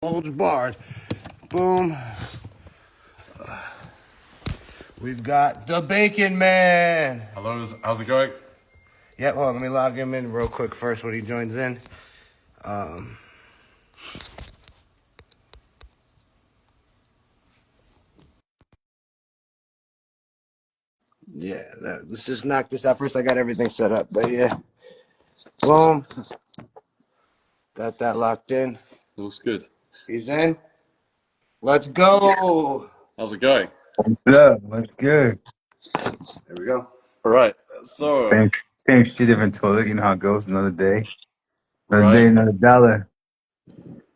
Holds barred. Boom. We've got the Bacon Man. Hello, how's it going? Yep, hold on, let me log him in real quick first when he joins in. Let's just knock this out first. I got everything set up, but yeah. Boom. Got that locked in. Looks good. He's in. Let's go. How's it going? What's up? What's good? There we go. All right. So, Same shit, different toilet. You know how it goes. Another day. Another right. day, another dollar.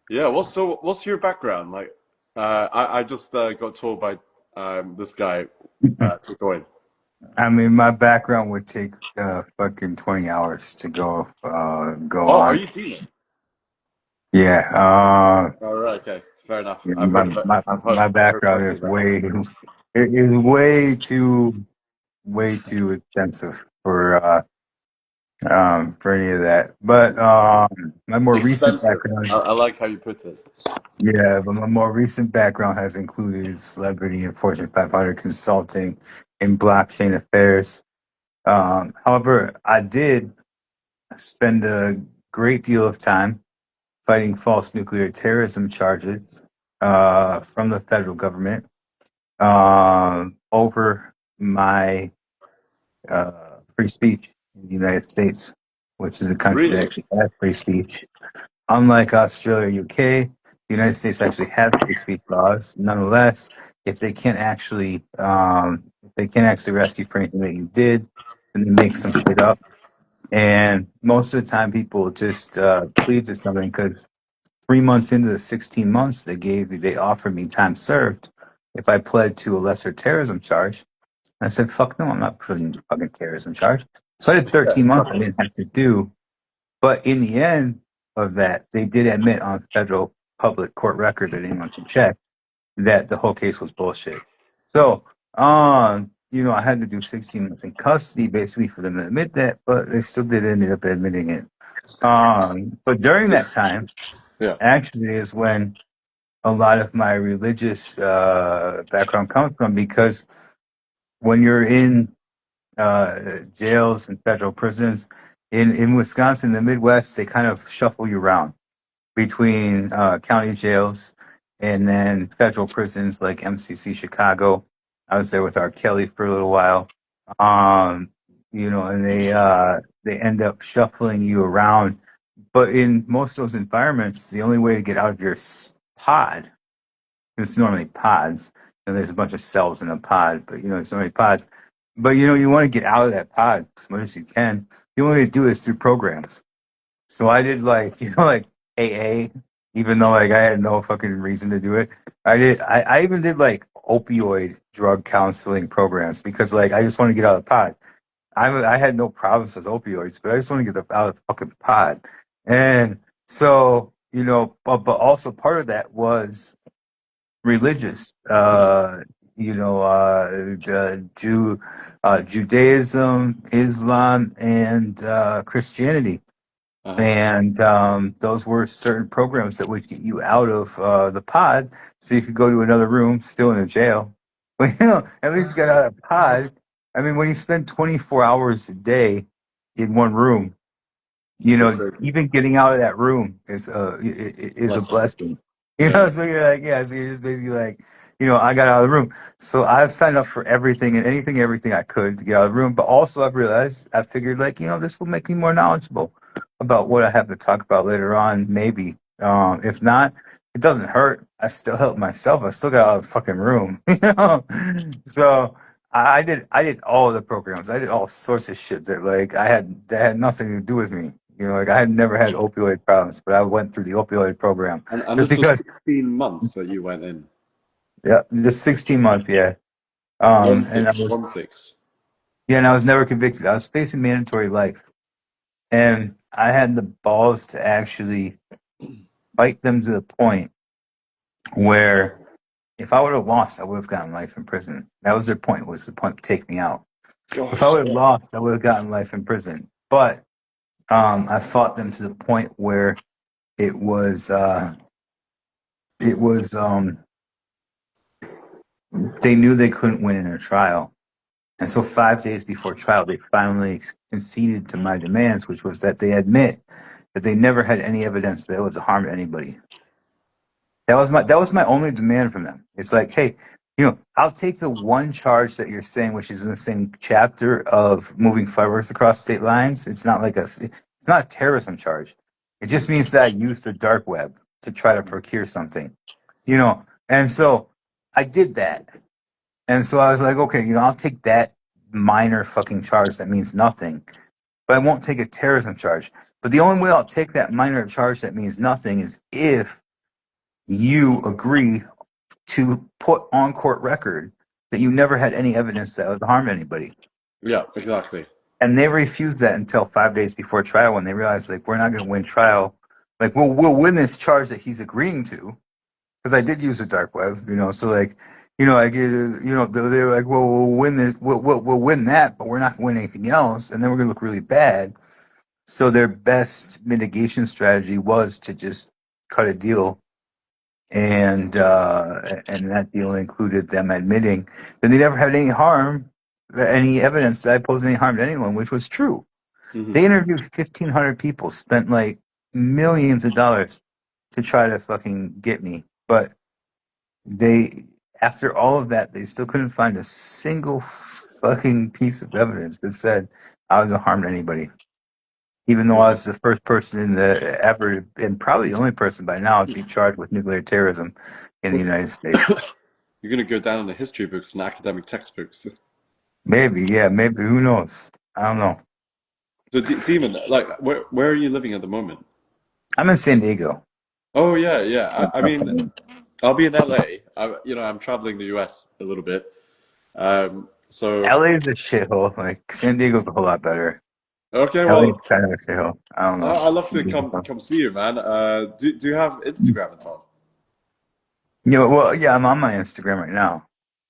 Yeah. What's your background? Like, I just got told by this guy to join. I mean, my background would take fucking 20 hours to go Oh, are on. you demon? Yeah. All right. Okay. Fair enough. Yeah, I've heard about. I've my heard background plenty is about it. way too extensive for any of that. But my more recent Expensive. background. I like how you put it. Yeah, but my more recent background has included celebrity and Fortune 500 consulting in blockchain affairs. However, I did spend a great deal of time fighting false nuclear terrorism charges from the federal government over my free speech in the United States, which is a country that Really? actually has free speech. Unlike Australia, UK, the United States actually has free speech laws. Nonetheless, if they can't actually arrest you for anything that you did, then they make some shit up. And most of the time, people just plead to something because 3 months into the 16 months they offered me time served if I pled to a lesser terrorism charge. I said, "Fuck no, I'm not putting fucking terrorism charge." So I did Yeah. 13 months. I Exactly. didn't have to do. But in the end of that, they did admit on federal public court record that anyone can check that the whole case was bullshit. So, I had to do 16 months in custody basically for them to admit that, but they still did end up admitting it. But during that time, Yeah. actually, is when a lot of my religious background comes from because when you're in jails and federal prisons in Wisconsin, the Midwest, they kind of shuffle you around between county jails and then federal prisons like MCC Chicago. I was there with R. Kelly for a little while. Um, and they end up shuffling you around. But in most of those environments, the only way to get out of your pod, it's normally pods, and there's a bunch of cells in a pod, but it's normally pods. But you want to get out of that pod as much as you can. The only way to do it is through programs. So I did like AA, even though like I had no fucking reason to do it. I even did like opioid drug counseling programs because like I just want to get out of the pod. I had no problems with opioids, but I just want to get out of the fucking pod. And so, but also part of that was religious. Judaism, Islam, and Christianity. Uh-huh. And those were certain programs that would get you out of the pod so you could go to another room, still in the jail. But, at least get out of the pod. I mean, when you spend 24 hours a day in one room, Go crazy. even getting out of that room is a Blessing. blessing. Yeah. So you're like, yeah, so you're just basically like, I got out of the room. So I've signed up for everything and everything I could to get out of the room. But also I figured like, this will make me more knowledgeable about what I have to talk about later on, maybe. If not, it doesn't hurt. I still help myself. I still got out of the fucking room. So I did all the programs. I did all sorts of shit that had nothing to do with me. Like I had never had opioid problems, but I went through the opioid program And just this was because. 16 months that you went in. Yeah, just 16 months. Yeah. One And I six. was 1 6. yeah, and I was never convicted. I was facing mandatory life, and I had the balls to actually fight them to the point where if I would have lost, I would have gotten life in prison. That was their point. Was the point to take me out? If I Gosh. would have lost, I would have gotten life in prison. But I fought them to the point where it was it was they knew they couldn't win in a trial. And so 5 days before trial, they finally conceded to my demands, which was that they admit that they never had any evidence that it was a harm to anybody. That was my only demand from them. It's like, hey, I'll take the one charge that you're saying, which is in the same chapter of moving fireworks across state lines. It's not like it's not a terrorism charge. It just means that I used the dark web to try to procure something, And so I did that. And so I was like, okay, I'll take that minor fucking charge that means nothing, but I won't take a terrorism charge. But the only way I'll take that minor charge that means nothing is if you agree to put on court record that you never had any evidence that would harm anybody. Yeah, exactly. And they refused that until 5 days before trial when they realized, like, we're not going to win trial. Like, we'll win this charge that he's agreeing to, because I did use the dark web, So, like, I get, they were like, well, we'll win this, we'll win that, but we're not going to win anything else, and then we're going to look really bad. So their best mitigation strategy was to just cut a deal, and that deal included them admitting that they never had any evidence that I posed any harm to anyone, which was true. Mhm. They interviewed 1,500 people, spent like millions of dollars to try to fucking get me, but after all of that, they still couldn't find a single fucking piece of evidence that said I was a harm to anybody. Even though I was the first person ever, and probably the only person by now, to be charged with nuclear terrorism in the United States. You're gonna go down in the history books and academic textbooks. Maybe, yeah, maybe. Who knows? I don't know. So, Demon, like, where are you living at the moment? I'm in San Diego. Oh yeah, yeah. I mean, I'll be in LA. I'm traveling the US a little bit. So LA is a shithole. Like San Diego's a whole lot better. okay, LA's well, kind of a shithole. I don't know. I'd love to come see you, man. Do you have Instagram at all? Yeah, well, yeah, I'm on my Instagram right now.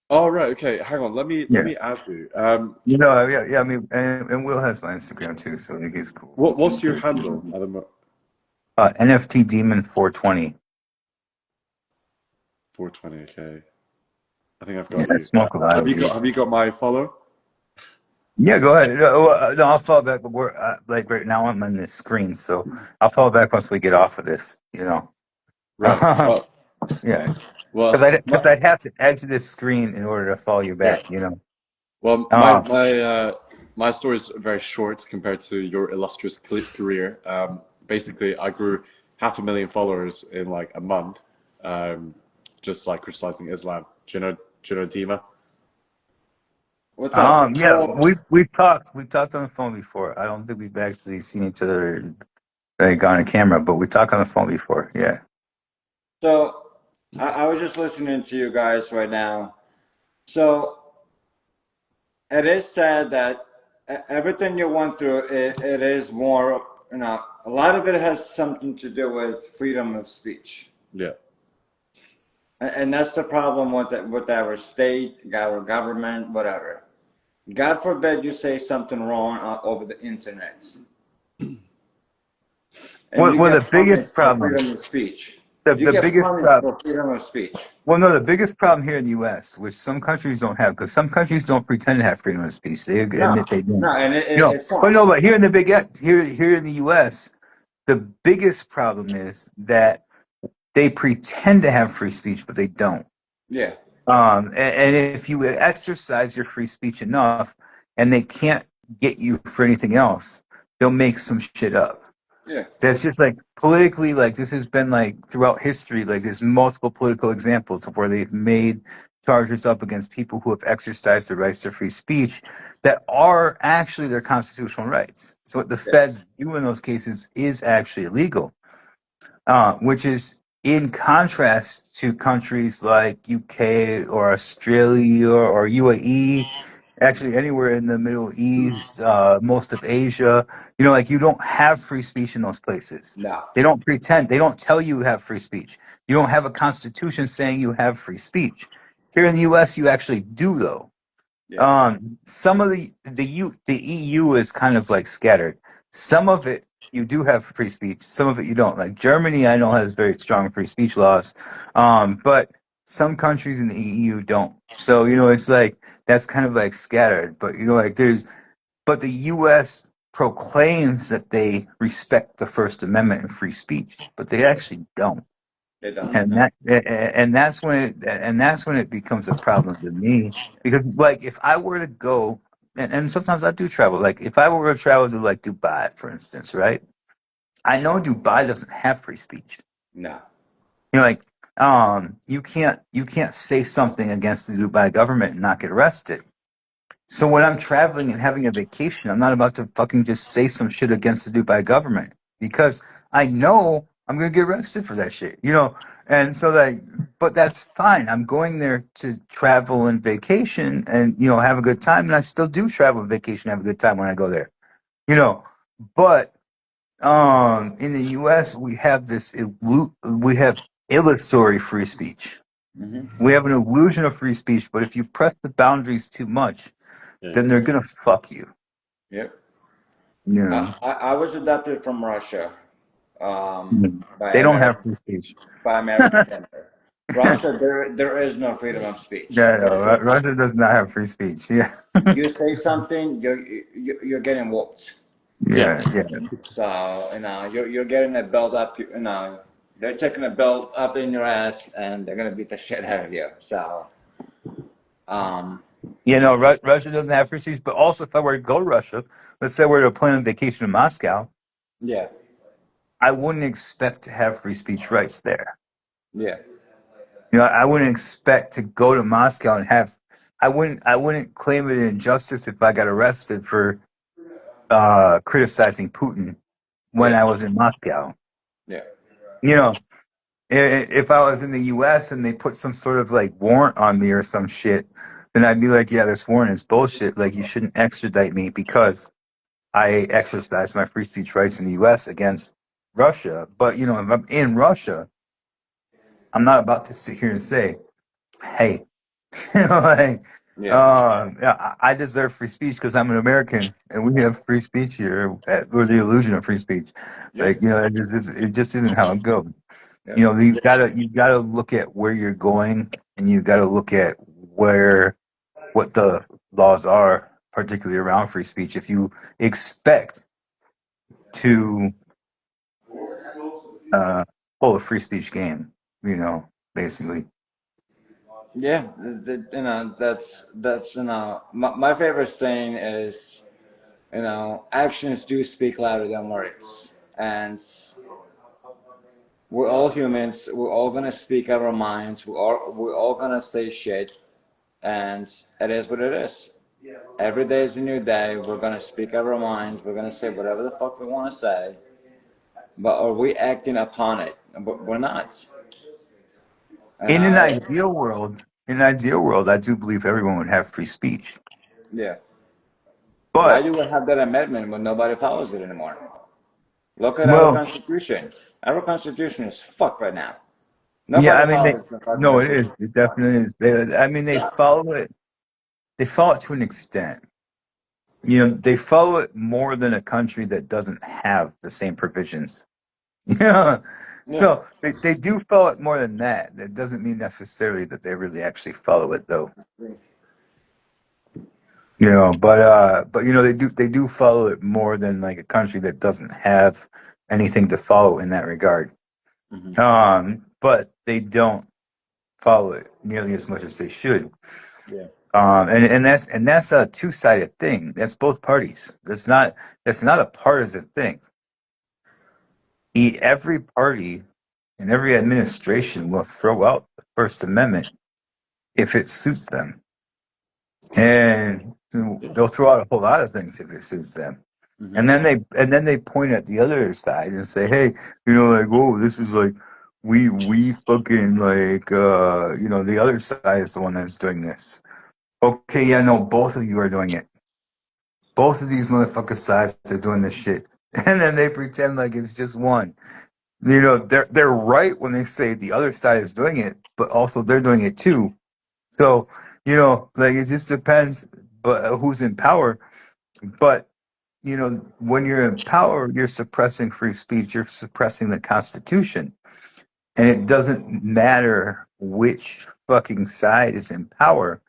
Oh right, okay. Hang on. Let Yeah. me ask you. Yeah. I mean, and Will has my Instagram too, so I think he's cool. What's your handle at the moment? NFT Demon 420. 420. Okay. I think I've Yeah, got you. smoke a lot. Have you got my follow? Yeah, go ahead. No, I'll follow back. But we're like right now, I'm on this screen, so I'll follow back once we get off of this. Right. Oh, Yeah, well, because I'd have to exit this screen in order to follow you back. well, my story is very short compared to your illustrious career. Basically, I grew 500,000 followers in like a month, just like criticizing Islam. Do you know Dima? What's up? Yeah, we've talked on the phone before. I don't think we've actually seen each other like on a camera, but we talked on the phone before. Yeah. So I was just listening to you guys right now. So it is sad that everything you went through, it is more, a lot of it has something to do with freedom of speech. Yeah. And that's the problem with our state, our government, whatever. God forbid you say something wrong over the internet. And Well, you the get biggest punished for problem, freedom of speech. the You get biggest punished problem. for freedom of speech. Well, no, the biggest problem here in the U.S., which some countries don't have, because some countries don't pretend to have freedom of speech. They admit they don't. No, and it sucks. But here in here in the U.S., the biggest problem is that they pretend to have free speech, but they don't. Yeah. And if you exercise your free speech enough, and they can't get you for anything else, they'll make some shit up. Yeah. That's just like politically, like this has been like throughout history, like there's multiple political examples of where they've made charges up against people who have exercised their rights to free speech that are actually their constitutional rights. So what the feds do in those cases is actually illegal, which is in contrast to countries like UK or Australia or UAE, actually anywhere in the Middle East, most of Asia. Like you don't have free speech in those places. No. They don't pretend. They don't tell you have free speech. You don't have a constitution saying you have free speech. Here in the U.S., you actually do, though. Yeah. Some of the EU is kind of like scattered. Some of it you do have free speech. Some of it you don't. Like Germany, I know has very strong free speech laws, but some countries in the EU don't. So it's like that's kind of like scattered. But like but the U.S. proclaims that they respect the First Amendment and free speech, but they actually don't. They don't. And No. that's when it becomes a problem to me, because like if I were to go, and sometimes I do travel, like if I were to travel to like Dubai, for instance, right? I know Dubai doesn't have free speech. No. Like you can't say something against the Dubai government and not get arrested. So when I'm traveling and having a vacation, I'm not about to fucking just say some shit against the Dubai government, because I know I'm gonna get arrested for that shit. And so like, but that's fine. I'm going there to travel and vacation and have a good time, and I still do travel and vacation, have a good time when I go there. You know, but in the U.S. we have illusory free speech. Mm-hmm. We have an illusion of free speech, but if you press the boundaries too much, Yeah. then they're gonna fuck you. Yep. You know, I was adopted from Russia, by they don't have American free speech. center. Russia, there is no freedom of speech. Yeah, no, Russia does not have free speech. Yeah, You say something, you're getting whooped. Yeah. yeah, yeah. So you're getting a belt up. They're taking a belt up in your ass, and they're gonna beat the shit out of you. So, um, Russia doesn't have free speech. But also, if I were to go to Russia, let's say we're to plan a vacation in Moscow, yeah, I wouldn't expect to have free speech rights there. yeah, I wouldn't expect to go to Moscow and have. I wouldn't claim it an injustice if I got arrested for criticizing Putin when yeah, I was in Moscow. yeah, You know, if I was in the U.S. and they put some sort of like warrant on me or some shit, then I'd be like, yeah, this warrant is bullshit. Like, you shouldn't extradite me because I exercised my free speech rights in the U.S. against Russia. But if I'm in Russia, I'm not about to sit here and say, hey, like, yeah, yeah, I deserve free speech because I'm an American and we have free speech here, or the illusion of free speech. yeah, Like, it just isn't how it goes. yeah, You gotta look at where you're going, and you gotta look at what the laws are, particularly around free speech. If you expect to uh, pull a free speech game, basically. yeah. That's my favorite saying is, actions do speak louder than words, and we're all humans. We're all gonna speak our minds. We're all gonna say shit, and it is what it is. Every day is a new day. We're gonna speak our minds. We're gonna say whatever the fuck we want to say. But are we acting upon it? We're not. And In an I, ideal world, I do believe everyone would have free speech. yeah. Why But do we have that amendment when nobody follows it anymore? Look at our well, constitution. Our constitution is fucked right now. yeah, Nobody I mean, follows the fucking no, it is. constitution. It definitely is. I mean, they follow it. They follow it to an extent. They follow it more than a country that doesn't have the same provisions. Yeah. Yeah. So they do follow it more than that. That doesn't mean necessarily that they really actually follow it, though. But they do follow it more than like a country that doesn't have anything to follow in that regard. Hmm. But they don't follow it nearly as much as they should. Yeah. And that's a two-sided thing. That's both parties. That's not a partisan thing. Every party and every administration will throw out the First Amendment if it suits them, and they'll throw out a whole lot of things if it suits them. Hmm. And then they point at the other side and say, hey, like, whoa, this is like we fucking like the other side is the one that's doing this. Okay, yeah, no, both of you are doing it. Both of these motherfucker sides are doing this shit. And then they pretend like it's just one. They're right when they say the other side is doing it, but also they're doing it too. So, like it just depends, but who's in power. But when you're in power, you're suppressing free speech, you're suppressing the Constitution. And it doesn't matter which fucking side is in power,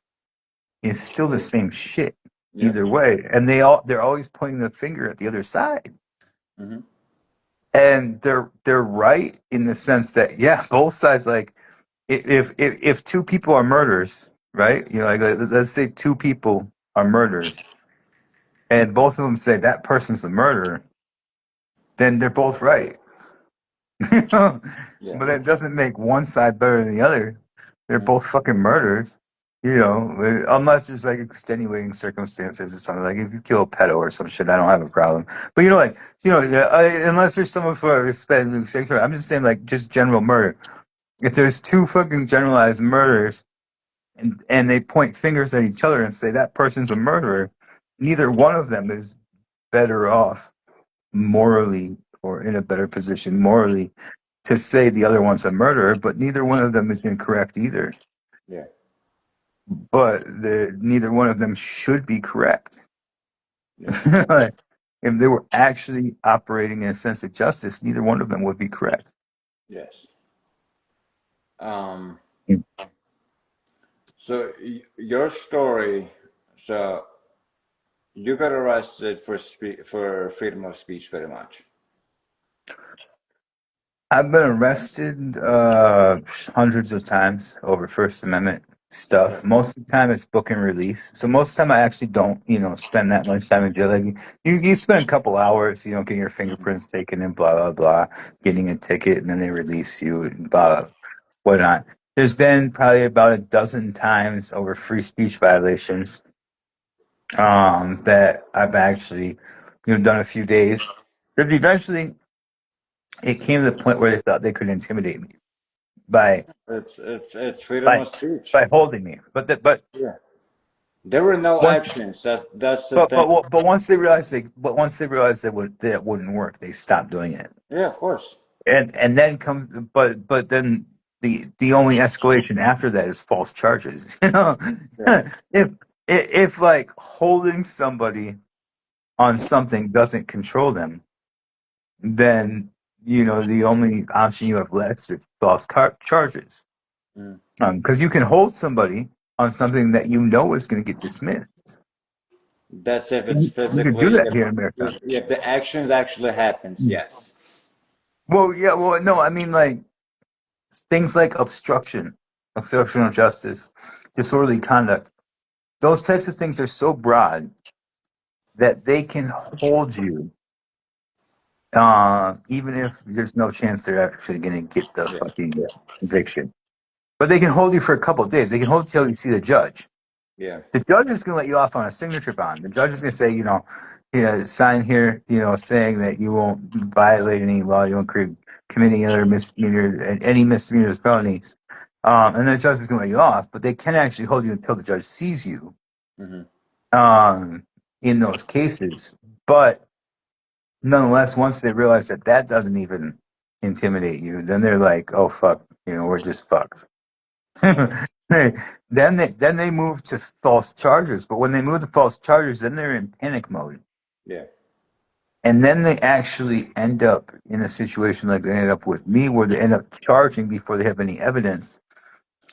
it's still the same shit Yeah. either way. And they're always pointing the finger at the other side. Mm-hmm. And they're right in the sense that, yeah, both sides, like, if two people are murderers, right? Like, let's say two people are murderers, and both of them say that person's the murderer, then they're both right. Yeah. But that doesn't make one side better than the other. They're Mm-hmm. both fucking murderers, unless there's like extenuating circumstances or something. Like if you kill a pedo or some shit, I don't have a problem. But unless there's someone for spending sexual, I'm just saying, like, just general murder. If there's two fucking generalized murders and they point fingers at each other and say that person's a murderer, neither one of them is better off morally or in a better position morally to say the other one's a murderer, but neither one of them is incorrect either. Yeah. But neither one of them should be correct. Yeah. Like, if they were actually operating in a sense of justice, neither one of them would be correct. Yes. Mm. So your story. So you got arrested for freedom of speech, pretty much. I've been arrested hundreds of times over First Amendment stuff. Most of the time it's book and release. So most of the time I actually don't, spend that much time in jail. Like you spend a couple hours, getting your fingerprints taken and blah blah blah, getting a ticket, and then they release you and blah whatnot. There's been probably about a dozen times over free speech violations that I've actually, done a few days. But eventually it came to the point where they thought they could intimidate me by It's freedom by of speech. by holding me. Yeah. There were no Once actions. That's the thing. but once they realized that wouldn't work, they stopped doing it. Yeah, of course. And then comes but then the only escalation after that is false charges. Yeah. If like holding somebody on something doesn't control them, then the only option you have left is false charges. Mm. Because you can hold somebody on something that is going to get dismissed. That's if it's You can do physically, that here in America. if the actions actually happens, yes. Well, yeah, well, no, I mean, like, things like obstruction of justice, disorderly conduct. Those types of things are so broad that they can hold you, even if there's no chance they're actually going to get the Yeah. fucking conviction. But they can hold you for a couple of days. They can hold you till you see the judge. Yeah. The judge is going to let you off on a signature bond. The judge is going to say, sign here, saying that you won't violate any law, you won't commit any other misdemeanor, any misdemeanors, felonies. And the judge is going to let you off, but they can actually hold you until the judge sees you Mm-hmm. in those cases. But nonetheless, once they realize that doesn't even intimidate you, then they're like, oh, fuck, we're just fucked. Then they move to false charges. But when they move to false charges, then they're in panic mode. Yeah. And then they actually end up in a situation like they ended up with me, where they end up charging before they have any evidence,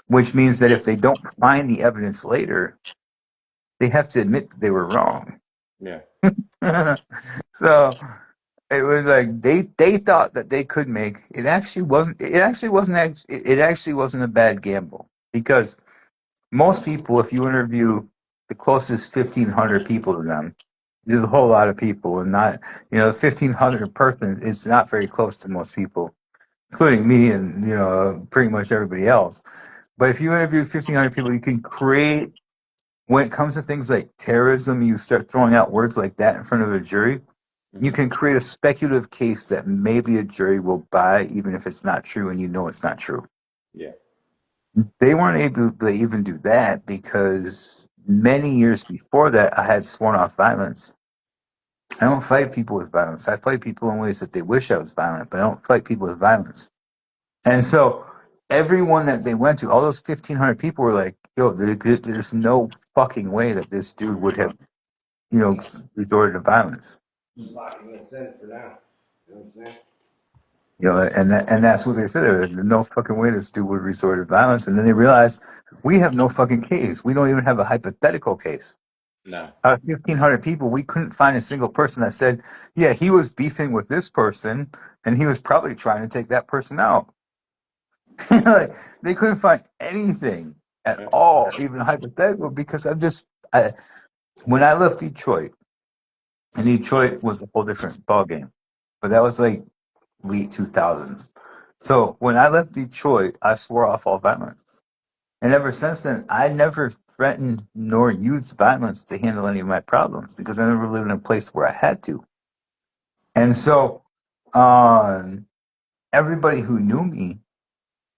which means that if they don't find the evidence later, they have to admit that they were wrong. Yeah. So it was like they thought that they could make it. Actually wasn't. It actually wasn't a bad gamble, because most people, if you interview the closest 1,500 people to them, there's a whole lot of people, and not, 1,500 person is not very close to most people, including me and, pretty much everybody else. But if you interview 1,500 people, you can create, when it comes to things like terrorism, you start throwing out words like that in front of a jury, you can create a speculative case that maybe a jury will buy, even if it's not true and it's not true. Yeah. They weren't able to even do that because many years before that, I had sworn off violence. I don't fight people with violence. I fight people in ways that they wish I was violent, but I don't fight people with violence. And so everyone that they went to, all those 1,500 people were like, yo, there's no fucking way that this dude would have, resorted to violence. locking us in for now. You know what I'm saying? You know, and that's what they said. There's no fucking way this dude would resort to violence. And then they realized we have no fucking case. We don't even have a hypothetical case. No. Out of 1,500 people, we couldn't find a single person that said, yeah, he was beefing with this person and he was probably trying to take that person out. Like, they couldn't find anything at all, even hypothetical, because when I left Detroit, and Detroit was a whole different ballgame, but that was like late 2000s. So when I left Detroit, I swore off all violence. And ever since then, I never threatened nor used violence to handle any of my problems because I never lived in a place where I had to. And so everybody who knew me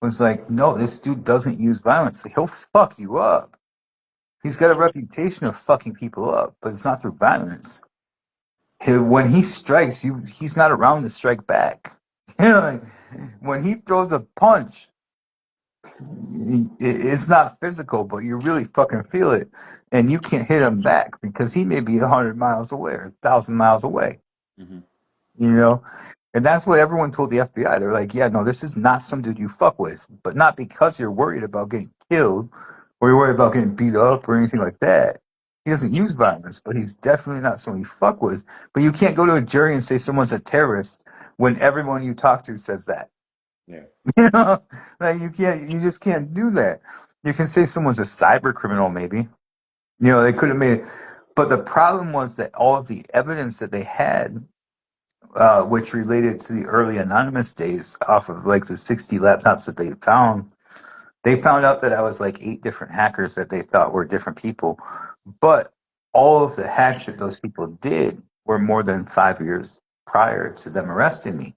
was like, no, this dude doesn't use violence. Like, he'll fuck you up. He's got a reputation of fucking people up, but it's not through violence. When he strikes, he's not around to strike back. You know, like, when he throws a punch, it's not physical, but you really fucking feel it, and you can't hit him back because he may be 100 miles away or 1,000 miles away. Mm-hmm. You know, and that's what everyone told the FBI. They're like, yeah, no, this is not some dude you fuck with, but not because you're worried about getting killed or you're worried about getting beat up or anything like that. He doesn't use violence, but he's definitely not someone you fuck with. But you can't go to a jury and say someone's a terrorist when everyone you talk to says that. Yeah. You know, like you just can't do that. You can say someone's a cyber criminal, maybe. You know, they could have made it. But the problem was that all of the evidence that they had, which related to the early anonymous days off of like the 60 laptops that they found out that I was like 8 different hackers that they thought were different people. But all of the hacks that those people did were more than 5 years prior to them arresting me.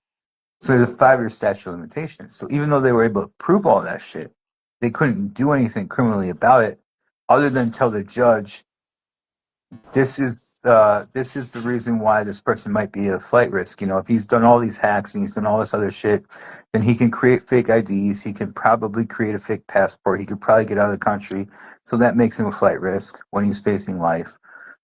So there's a 5-year statute of limitations. So even though they were able to prove all that shit, they couldn't do anything criminally about it other than tell the judge, this is the reason why this person might be a flight risk. You know, if he's done all these hacks and he's done all this other shit, then he can create fake IDs. He can probably create a fake passport. He could probably get out of the country. So that makes him a flight risk when he's facing life.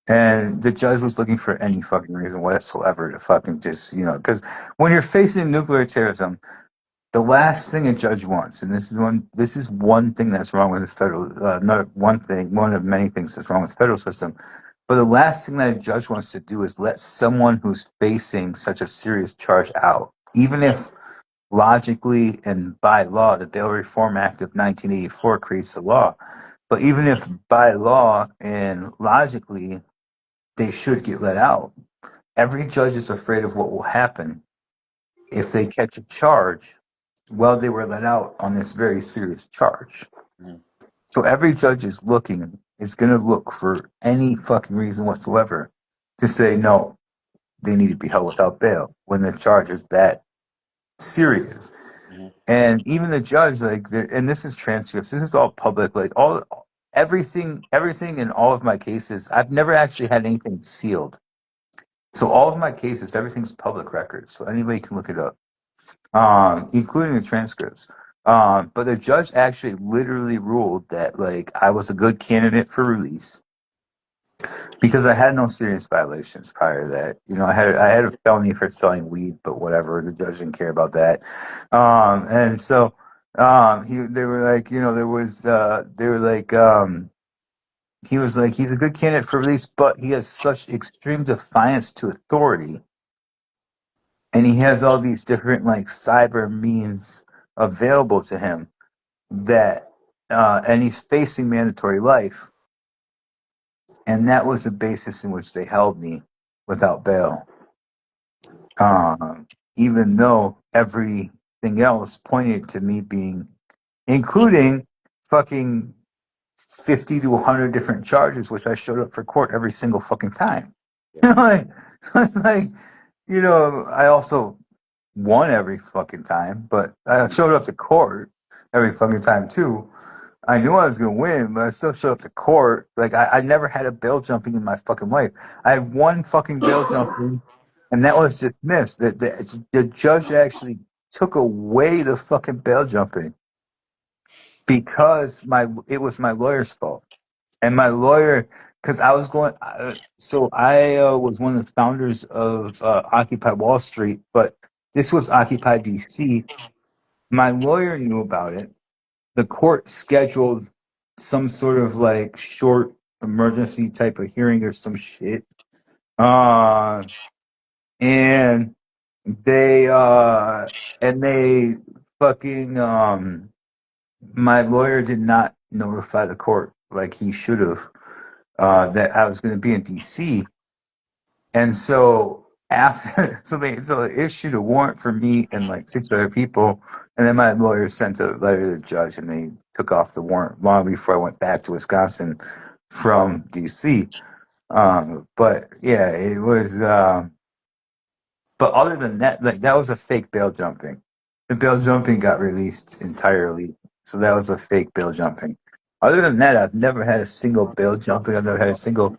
And the judge was looking for any fucking reason whatsoever to fucking just, you know, because when you're facing nuclear terrorism, the last thing a judge wants, and this is one thing that's wrong with the federal, not one thing, one of many things that's wrong with the federal system, but the last thing that a judge wants to do is let someone who's facing such a serious charge out, even if logically and by law, the Bail Reform Act of 1984 creates the law. But even if by law and logically they should get let out, every judge is afraid of what will happen if they catch a charge while they were let out on this very serious charge. Mm-hmm. So every judge is going to look for any fucking reason whatsoever to say, no, they need to be held without bail when the charge is that serious. Mm-hmm. And even the judge, like, and this is transcripts, this is all public, like everything in all of my cases, I've never actually had anything sealed. So all of my cases, everything's public record, so anybody can look it up, including the transcripts. But the judge actually literally ruled that like I was a good candidate for release because I had no serious violations prior to that. You know, I had a felony for selling weed, but whatever. The judge didn't care about that. And so they were like, you know, they were like, he was like, he's a good candidate for release, but he has such extreme defiance to authority, and he has all these different like cyber means available to him that, and he's facing mandatory life. And that was the basis in which they held me without bail. Even though everything else pointed to me being, including fucking 50 to 100 different charges, which I showed up for court every single fucking time. Yeah. like, you know, I also won every fucking time, but I showed up to court every fucking time too. I knew I was going to win, but I still showed up to court. Like, I never had a bail jumping in my fucking life. I had one fucking bail jumping, and that was dismissed. The judge actually took away the fucking bail jumping because it was my lawyer's fault. And my lawyer because I was going. So I was one of the founders of Occupy Wall Street, but this was Occupy DC. My lawyer knew about it. The court scheduled some sort of like short emergency type of hearing or some shit. Uh, and they they fucking my lawyer did not notify the court like he should have that I was going to be in DC. And so after, so they issued a warrant for me and like 6 other people, and then my lawyer sent a letter to the judge, and they took off the warrant long before I went back to Wisconsin from DC. But yeah, it was. But other than that, like that was a fake bail jumping. The bail jumping got released entirely, so that was a fake bail jumping. Other than that, I've never had a single bail jumping. I've never had a single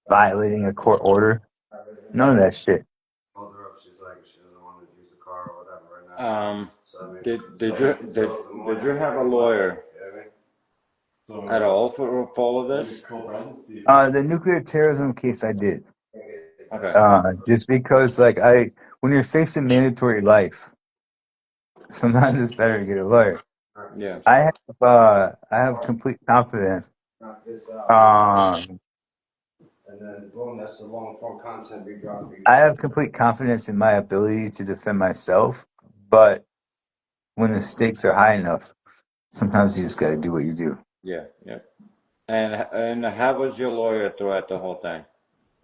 violating a court order. None of that shit. Called her up, she's like, she doesn't want to use the car or whatever right now. So, I mean, Did you have a lawyer you know what at all for all of this? The nuclear terrorism case I did. Okay. Just because, like, when you're facing mandatory life, sometimes it's better to get a lawyer. Yeah. I have complete confidence. I mean? Knock this out. Um, And then, boom, that's the long form content we drop. I have complete confidence in my ability to defend myself, but when the stakes are high enough, sometimes you just got to do what you do. Yeah. Yeah. And how was your lawyer throughout the whole thing?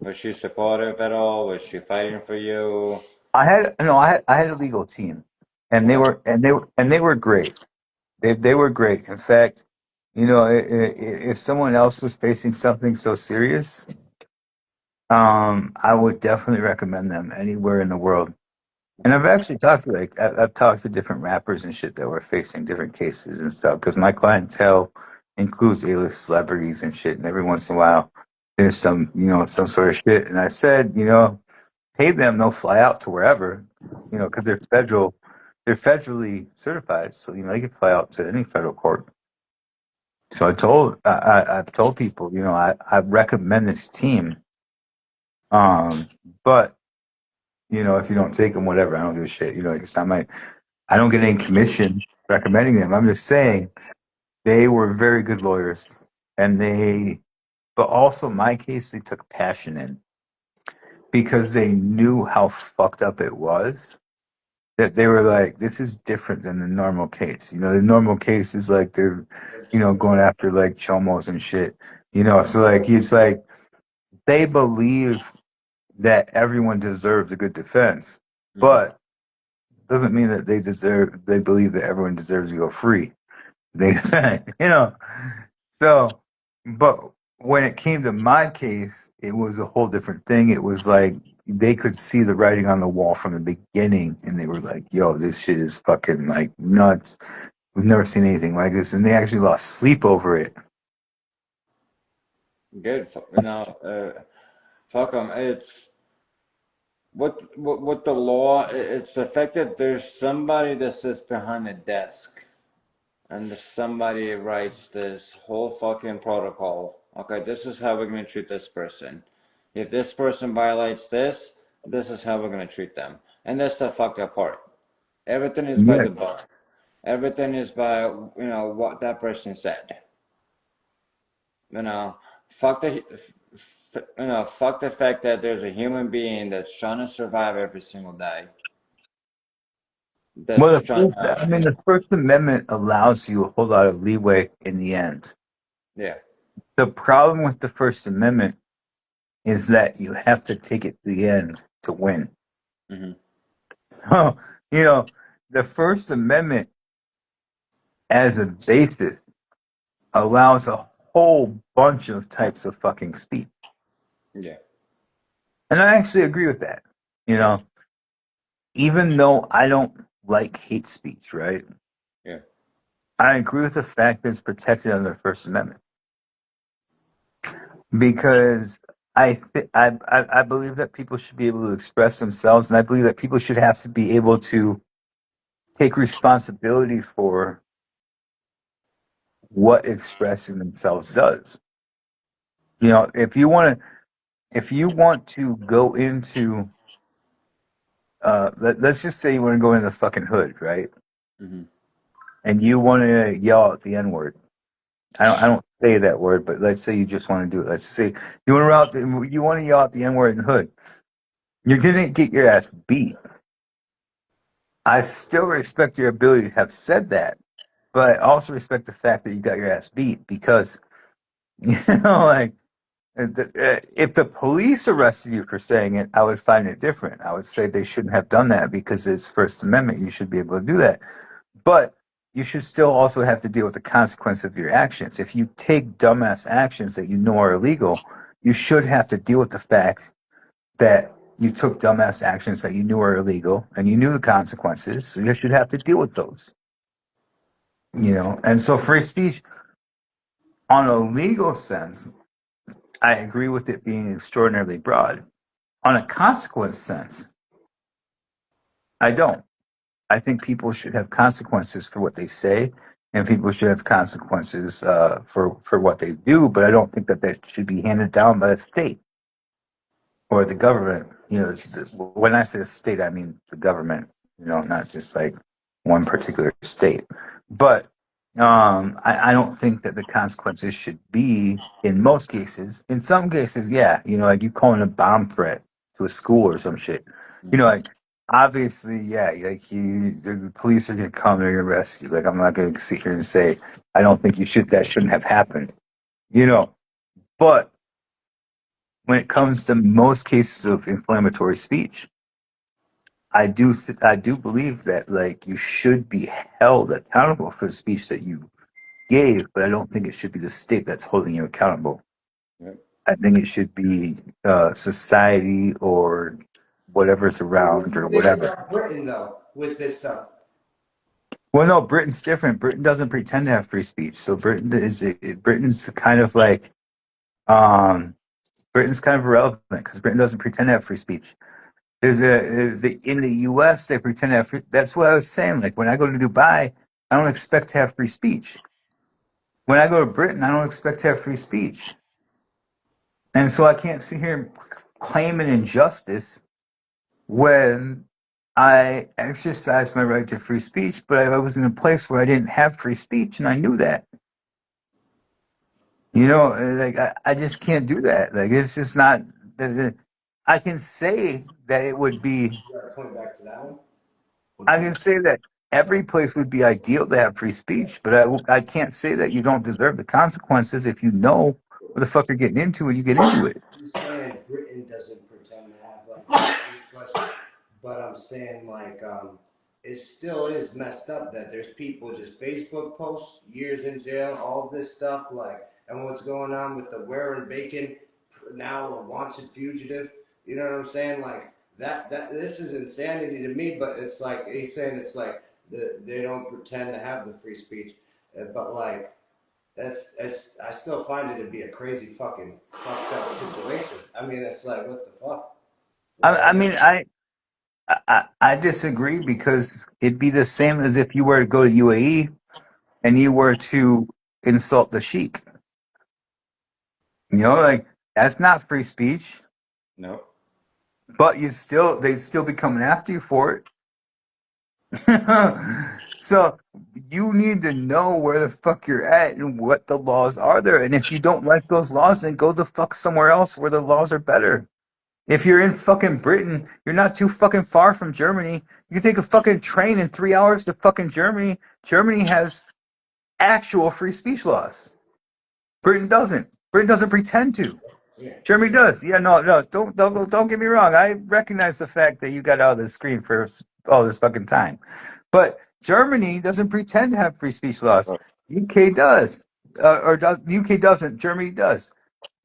Was she supportive at all? Was she fighting for you? I had a legal team, and they were great. They were great. In fact, if someone else was facing something so serious, I would definitely recommend them anywhere in the world. And I've actually talked to I've talked to different rappers and shit that were facing different cases and stuff because my clientele includes A-list celebrities and shit. And every once in a while, there's some sort of shit. And I said, pay them, they'll fly out to wherever, because they're federally certified, so they can fly out to any federal court. So I've told people, I recommend this team, but if you don't take them, whatever, I don't give a shit. It's not I don't get any commission recommending them. I'm just saying they were very good lawyers, but also my case they took passion in because they knew how fucked up it was. That they were like, this is different than the normal case. The normal case is like they're, going after like chomos and shit. So like it's like they believe that everyone deserves a good defense, but doesn't mean that they believe that everyone deserves to go free. They so but when it came to my case, it was a whole different thing. It was like they could see the writing on the wall from the beginning, and they were like, yo, this shit is fucking like nuts. We've never seen anything like this. And they actually lost sleep over it. Good. Fuck them. It's what the law. It's the fact that there's somebody that sits behind a desk, and somebody writes this whole fucking protocol. Okay, this is how we're gonna treat this person. If this person violates this, this is how we're gonna treat them. And that's the fucked up part. Everything is by Yeah. the book. Everything is by what that person said. Fuck the fuck the fact that there's a human being that's trying to survive every single day. Well, That's trying the First Amendment allows you a whole lot of leeway in the end. yeah. The problem with the First Amendment is that you have to take it to the end to win. Mm-hmm. So, the First Amendment as a basis allows a whole bunch of types of fucking speech. Yeah. And I actually agree with that. Even though I don't like hate speech, right? Yeah. I agree with the fact that it's protected under the First Amendment. Because I believe that people should be able to express themselves, and I believe that people should have to be able to take responsibility for what expressing themselves does. You know, if you want to go into, let's just say you want to go into the fucking hood, right? Hmm. And you want to yell out the N word. I don't say that word, but let's say you just want to do it. Let's just say you want to yell out the N word in the hood. You're gonna get your ass beat. I still respect your ability to have said that, but I also respect the fact that you got your ass beat because you know, like if the police arrested you for saying it, I would find it different. I would say they shouldn't have done that because it's First Amendment. You should be able to do that. But you should still also have to deal with the consequence of your actions. If you take dumbass actions that you know are illegal, you should have to deal with the fact that you took dumbass actions that you knew are illegal and you knew the consequences. So you should have to deal with those. You know, and so free speech on a legal sense, I agree with it being extraordinarily broad. On a consequence sense, I don't. I think people should have consequences for what they say, and people should have consequences for what they do. But I don't think that that should be handed down by the state or the government. You know, when I say the state, I mean the government. You know, not just like one particular state. But I don't think that the consequences should be in most cases. In some cases, yeah, you know, like you calling a bomb threat to a school or some shit. You know, Hmm. like obviously, yeah, like the police are gonna come, they're gonna arrest you. Like I'm not gonna sit here and say I don't think that shouldn't have happened. You know, but when it comes to most cases of inflammatory speech, I do believe that like you should be held accountable for the speech that you gave, but I don't think it should be the state that's holding you accountable. Yeah. I think it should be society or whatever's Well, what around do or you think whatever. about Britain though with this stuff? Well, no, Britain's different. Britain doesn't pretend to have free speech, so Britain's kind of like um, Britain's kind of irrelevant because Britain doesn't pretend to have free speech. In the U.S. they pretend to have free. That's what I was saying. Like when I go to Dubai, I don't expect to have free speech. When I go to Britain, I don't expect to have free speech. And so I can't sit here claiming injustice when I exercised my right to free speech, but I was in a place where I didn't have free speech and I knew that. You know, like I just can't do that. Like it's just not. I can say that it would be. You got to point back to that one. I can say that every place would be ideal to have free speech, but I can't say that you don't deserve the consequences if you know what the fuck you're getting into when you get into it. You saying Britain doesn't pretend to have like free speech, but I'm saying like it still is messed up that there's people just Facebook posts, years in jail, all this stuff like, and what's going on with the Warren Bacon, now a wanted fugitive. You know what I'm saying? Like that this is insanity to me. But it's like he's saying it's like they don't pretend to have the free speech, but like that's I still find it to be a crazy fucking fucked up situation. I mean, it's like what the fuck? I mean, I disagree because it'd be the same as if you were to go to UAE and you were to insult the sheik. You know, like that's not free speech, No. but they'd still be coming after you for it. So you need to know where the fuck you're at and what the laws are there. And if you don't like those laws, then go the fuck somewhere else where the laws are better. If you're in fucking Britain, you're not too fucking far from Germany. You can take a fucking train in 3 hours to fucking Germany. Germany has actual free speech laws. Britain doesn't. Britain doesn't pretend to. Yeah. Germany does. Yeah, no, don't get me wrong. I recognize the fact that you got out of the screen for all this fucking time. But Germany doesn't pretend to have free speech laws. Oh. UK does, UK doesn't. Germany does.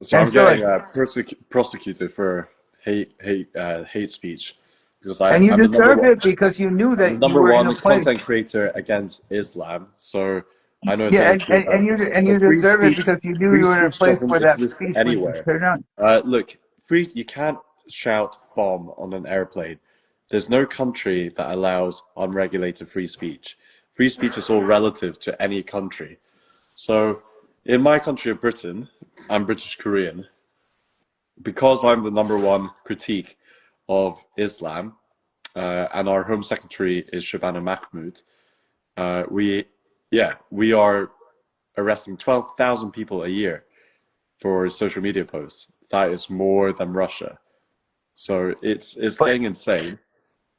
So And I'm so, like, getting prosecuted for hate speech because and you I'm the number deserve one. it because you knew I'm the that you number were in a one place. content creator against Islam, so I know Yeah, they do that. and So you deserve it because you knew free you were in a speech place doesn't where that exist speech would be anywhere. turned on. Look, you can't shout bomb on an airplane. There's no country that allows unregulated free speech. Free speech is all relative to any country. So, in my country of Britain, I'm British Korean. because I'm the number one critique of Islam, and our Home Secretary is Shabana Mahmood, we, yeah, we are arresting 12,000 people a year for social media posts. That is more than Russia. So it's But getting insane.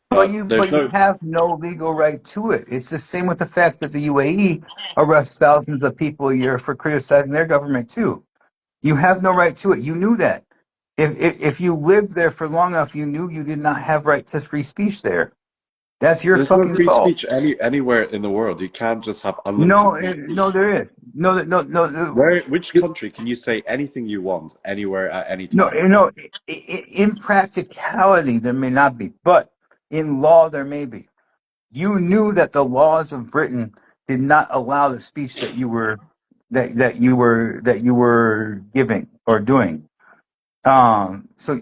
but But you there's but you no have no legal right to it. It's the same with the fact that the UAE arrests thousands of people a year for criticizing their government too. You have no right to it. You knew that. If you lived there for long enough, you knew you did not have right to free speech there. That's your there's no fucking free fault. speech anywhere in the world. You can't just have unlimited No, free speech. no, there is. No, Where, which country can you say anything you want anywhere at any no, time? no. In practicality, there may not be, but in law, there may be. You knew that the laws of Britain did not allow the speech that you were giving or doing. So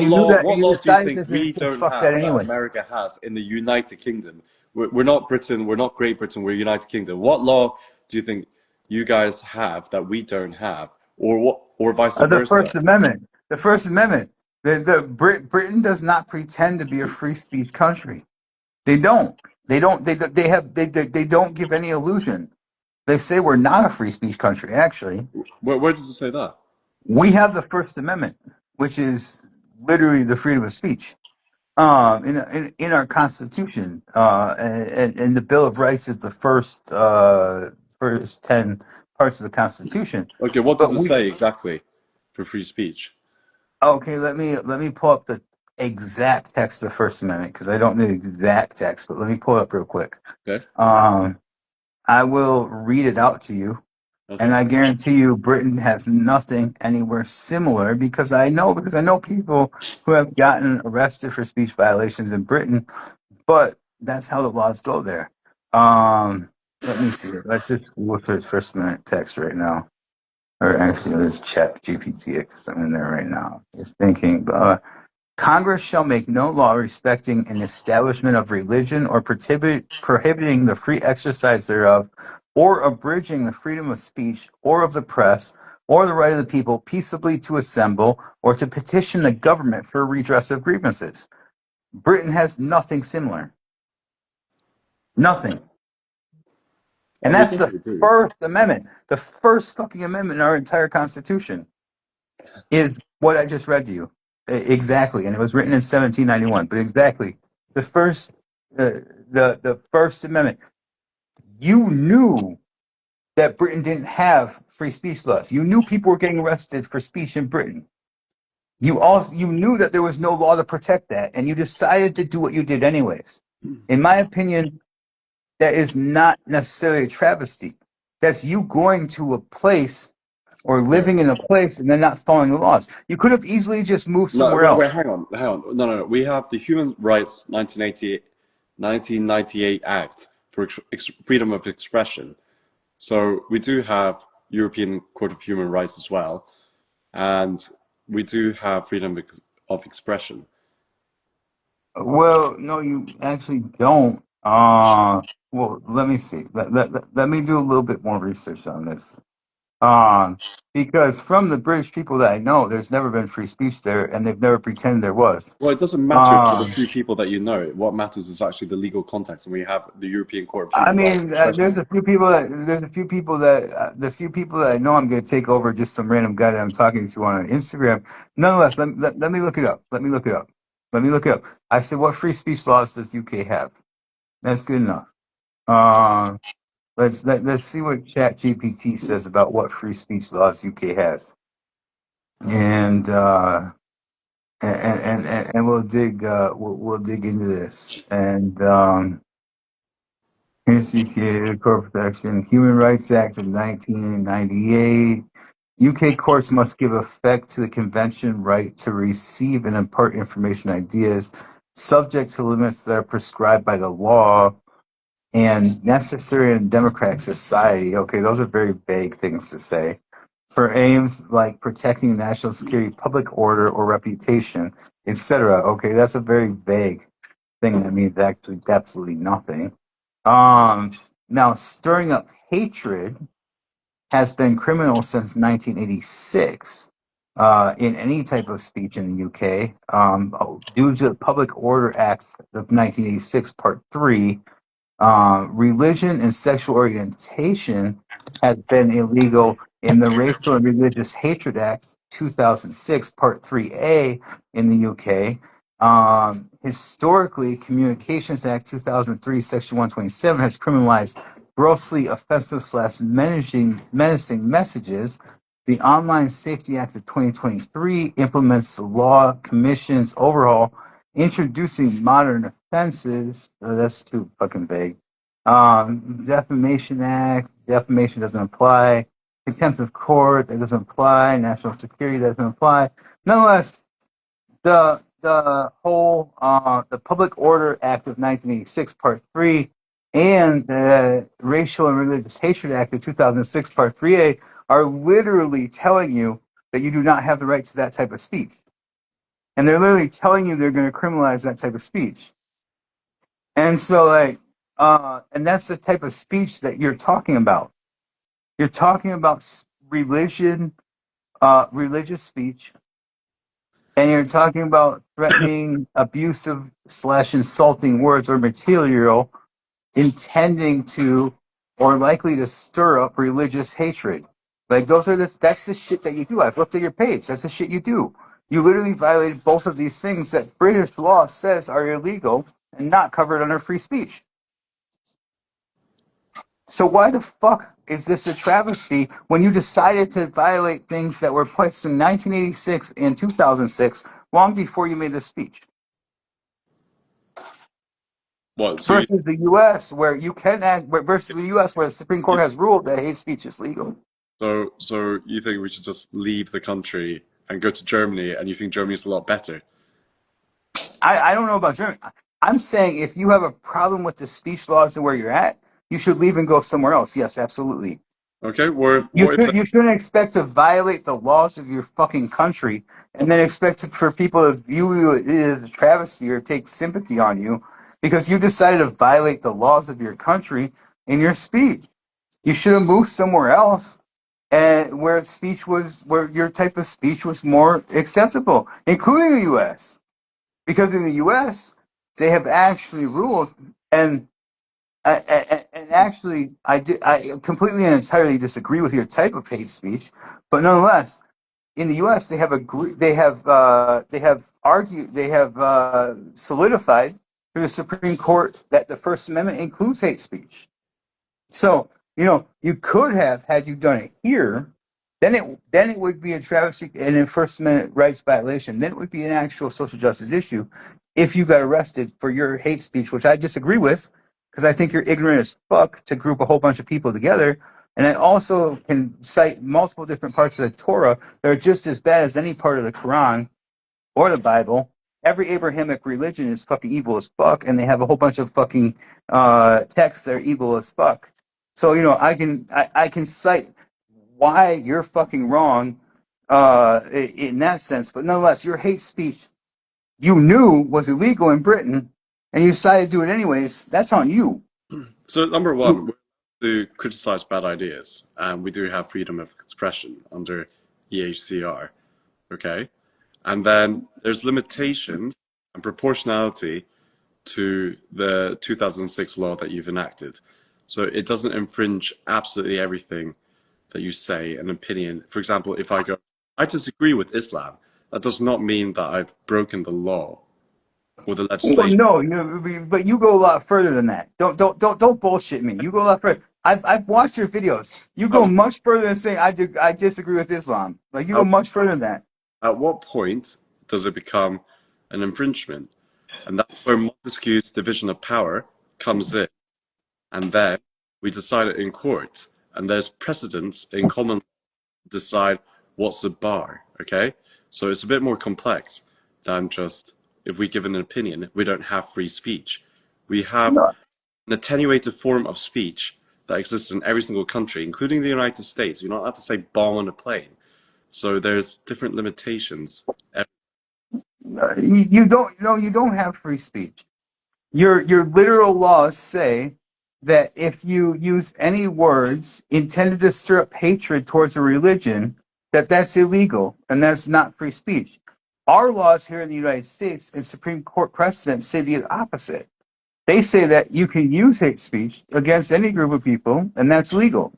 you knew that, and What you laws do you decided think to we say don't fuck that have that anyway. America has in the United Kingdom? We're not Britain, we're not Great Britain, we're United Kingdom. What law do you think you guys have that we don't have, or what, or vice The versa? First Amendment. The First Amendment. Britain does not pretend to be a free speech country. They don't. They don't give any illusion. They say we're not a free speech country. Actually, Where does it say that? we have the First Amendment, which is literally the freedom of speech. In our Constitution, and the Bill of Rights is the first 10 parts of the Constitution. Okay, what does But it we say exactly for free speech? Okay, let me pull up the exact text of the First Amendment because I don't know the exact text, but let me pull it up real quick. Okay, Um, I will read it out to you, and okay. I guarantee you, Britain has nothing anywhere similar because I know people who have gotten arrested for speech violations in Britain, but that's how the laws go there. Um, Let me see. Let's just look at First Amendment text right now. Or actually, let's check GPT it because I'm in there right now. Just thinking. Congress shall make no law respecting an establishment of religion or prohibiting the free exercise thereof, or abridging the freedom of speech or of the press, or the right of the people peaceably to assemble or to petition the government for redress of grievances. Britain has nothing similar. Nothing. And We that's the definitely do. First Amendment. The first fucking amendment in our entire Constitution is what I just read to you. Exactly, and it was written in 1791. But exactly, the first, the First Amendment. You knew that Britain didn't have free speech laws. You knew people were getting arrested for speech in Britain. You knew that there was no law to protect that, and you decided to do what you did anyways. In my opinion, that is not necessarily a travesty. That's you going to a place or Where? living in a place and then not following the laws. You could have easily just moved No, somewhere else. hang on, hang on. No. We have the Human Rights 1998 Act for freedom of expression. So we do have European Court of Human Rights as well, and we do have freedom of expression. Well, no, you actually don't. Well, let me see. Let me do a little bit more research on this. Because from the British people that I know, there's never been free speech there, and they've never pretended there was. Well, it doesn't matter for the Um, few people that you know. What matters is actually the legal context, and we have the European Court of I Human Rights, mean, especially. the few people that I know I'm going to take over just some random guy that I'm talking to on Instagram. Nonetheless, let me look it up. Let me look it up. Let me look it up. I said, what free speech laws does UK have? That's good enough. Uh, let's see what ChatGPT says about what free speech laws UK has, and we'll dig into this. And here's UK Corporate Protection Human Rights Act of 1998. UK courts must give effect to the convention right to receive and impart information ideas subject to limits that are prescribed by the law and necessary in a democratic society. Okay, those are very vague things to say. For aims like protecting national security, public order, or reputation, etc. Okay, that's a very vague thing that means actually absolutely nothing. Now, stirring up hatred has been criminal since 1986. in any type of speech in the UK, due to the Public Order Act of 1986, Part 3. Religion and sexual orientation has been illegal in the Racial and Religious Hatred Act 2006, Part 3A in the UK. Historically, Communications Act 2003, Section 127 has criminalized grossly offensive / menacing messages. The Online Safety Act of 2023 implements the law commission's overhaul, introducing modern offenses. That's too fucking vague. Defamation Act, defamation doesn't apply. Contempt of court, that doesn't apply. National security doesn't apply. Nonetheless, the whole the Public Order Act of 1986, Part 3, and the Racial and Religious Hatred Act of 2006, Part 3A are literally telling you that you do not have the right to that type of speech. And they're literally telling you they're going to criminalize that type of speech. And so, like, and that's the type of speech that you're talking about. You're talking about religion, religious speech, and you're talking about threatening, abusive / insulting words or material intending to or likely to stir up religious hatred. Like, that's the shit that you do. I've looked at your page. That's the shit you do. You literally violated both of these things that British law says are illegal and not covered under free speech. So why the fuck is this a travesty when you decided to violate things that were placed in 1986 and 2006, long before you made this speech? What? Versus the U.S., where you can act, versus the U.S., where the Supreme Court has ruled that hate speech is legal. So you think we should just leave the country and go to Germany, and you think Germany's a lot better? I don't know about Germany. I'm saying if you have a problem with the speech laws and where you're at, you should leave and go somewhere else. Yes, absolutely. Okay, You shouldn't expect to violate the laws of your fucking country and then expect for people to view you as a travesty or take sympathy on you because you decided to violate the laws of your country in your speech. You should have moved somewhere else and where your type of speech was more acceptable, including the U.S. Because in the U.S., they have actually ruled, and actually, I completely and entirely disagree with your type of hate speech, but nonetheless, in the U.S., they have solidified through the Supreme Court that the First Amendment includes hate speech. So, you could have, had you done it here, then it would be a travesty and a First Amendment rights violation. Then it would be an actual social justice issue if you got arrested for your hate speech, which I disagree with, because I think you're ignorant as fuck to group a whole bunch of people together. And I also can cite multiple different parts of the Torah that are just as bad as any part of the Quran or the Bible. Every Abrahamic religion is fucking evil as fuck, and they have a whole bunch of fucking texts that are evil as fuck. So, I can cite why you're fucking wrong in that sense, but nonetheless, your hate speech you knew was illegal in Britain, and you decided to do it anyways. That's on you. So number one, to criticize bad ideas, and we do have freedom of expression under EHCR, okay? And then there's limitations and proportionality to the 2006 law that you've enacted. So it doesn't infringe absolutely everything that you say, an opinion. For example, if I go, I disagree with Islam, that does not mean that I've broken the law or the legislation. Well, no, but you go a lot further than that. Don't bullshit me. You go a lot further. I've watched your videos. You go much further than saying I disagree with Islam. Like you go much further than that. At what point does it become an infringement? And that's where Montesquieu's division of power comes in. And then we decide it in court. And there's precedents in common law to decide what's a bar, okay? So it's a bit more complex than just, if we give an opinion, we don't have free speech. We have an attenuated form of speech that exists in every single country, including the United States. You're not allowed to say bomb on a plane. So there's different limitations. You don't have free speech. Your literal laws say that if you use any words intended to stir up hatred towards a religion, that's illegal and that's not free speech. Our laws here in the United States and Supreme Court precedents say the opposite. They say that you can use hate speech against any group of people, and that's legal.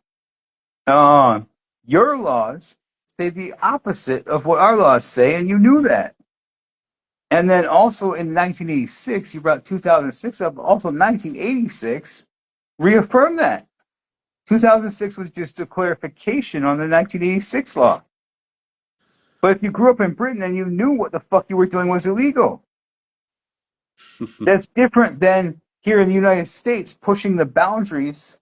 Your laws say the opposite of what our laws say, and you knew that. And then also in 1986, you brought 2006 up. Also 1986 reaffirmed that. 2006 was just a clarification on the 1986 law. But if you grew up in Britain and you knew what the fuck you were doing was illegal, that's different than here in the United States pushing the boundaries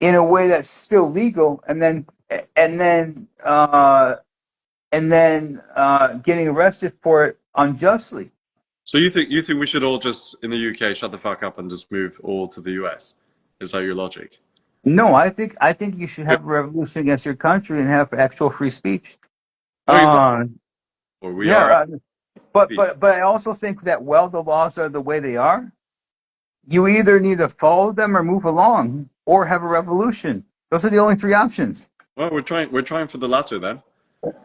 in a way that's still legal, and then getting arrested for it unjustly. So you think we should all just in the UK shut the fuck up and just move all to the US? Is that your logic? No, I think you should have a revolution against your country and have actual free speech. No, exactly. Or we are. But I also think that while the laws are the way they are, you either need to follow them or move along, or have a revolution. Those are the only three options. Well, we're trying for the latter then.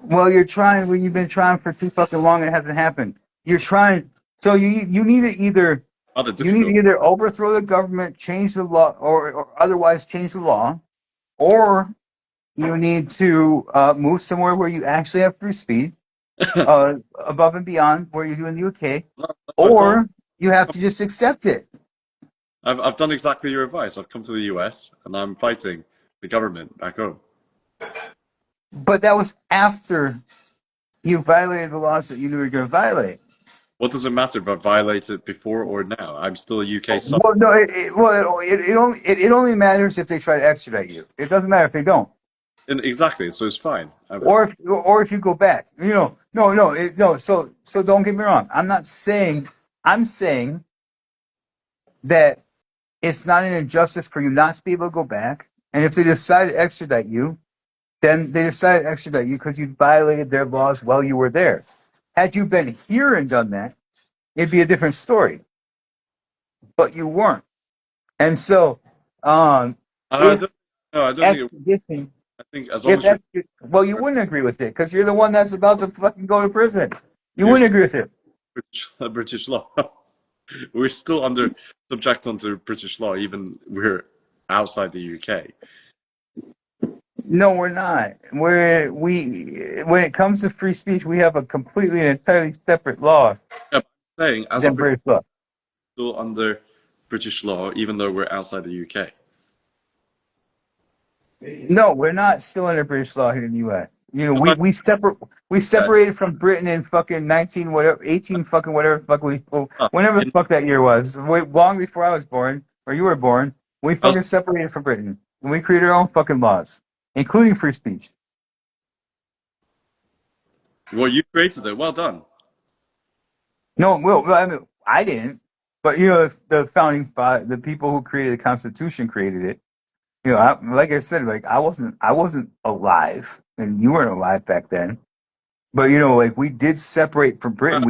Well, you're trying. Well, you've been trying for too fucking long, and it hasn't happened. You're trying. So you need to either overthrow the government, change the law, or otherwise change the law, or you need to move somewhere where you actually have free speech, above and beyond where you do in the UK, or you have to just accept it. I've done exactly your advice. I've come to the US and I'm fighting the government back home. But that was after you violated the laws that you knew you were going to violate. What does it matter if I violate it before or now? I'm still a UK citizen. Well, no, it only matters if they try to extradite you. It doesn't matter if they don't. Exactly, so it's fine. Or if you go back, no. So don't get me wrong. I'm saying that it's not an injustice for you not to be able to go back. And if they decide to extradite you, then they decide to extradite you because you violated their laws while you were there. Had you been here and done that, it'd be a different story. But you weren't. And so, I don't think I think as long as well, you wouldn't agree with it because you're the one that's about to fucking go to prison. You wouldn't agree with it. British law. We're still subject to British law, even we're outside the UK. No, we're not. When it comes to free speech, we have a completely and entirely separate law. Yeah, but I'm saying as than British law. Still under British law, even though we're outside the UK. No, we're not still under British law here in the U.S. We separated from Britain in fucking 18 fucking whatever fuck whenever the fuck that year was. Long before I was born or you were born, we fucking separated from Britain and we created our own fucking laws, including free speech. Well, you created it. Well done. No, I mean, I didn't, but the people who created the Constitution created it. Like I said, I wasn't alive, and you weren't alive back then. But we did separate from Britain.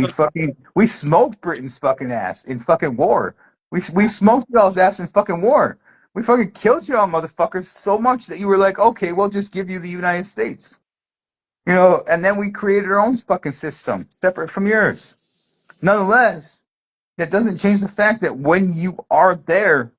We smoked Britain's fucking ass in fucking war. We smoked y'all's ass in fucking war. We fucking killed y'all motherfuckers so much that you were like, okay, we'll just give you the United States. And then we created our own fucking system, separate from yours. Nonetheless, that doesn't change the fact that when you are there,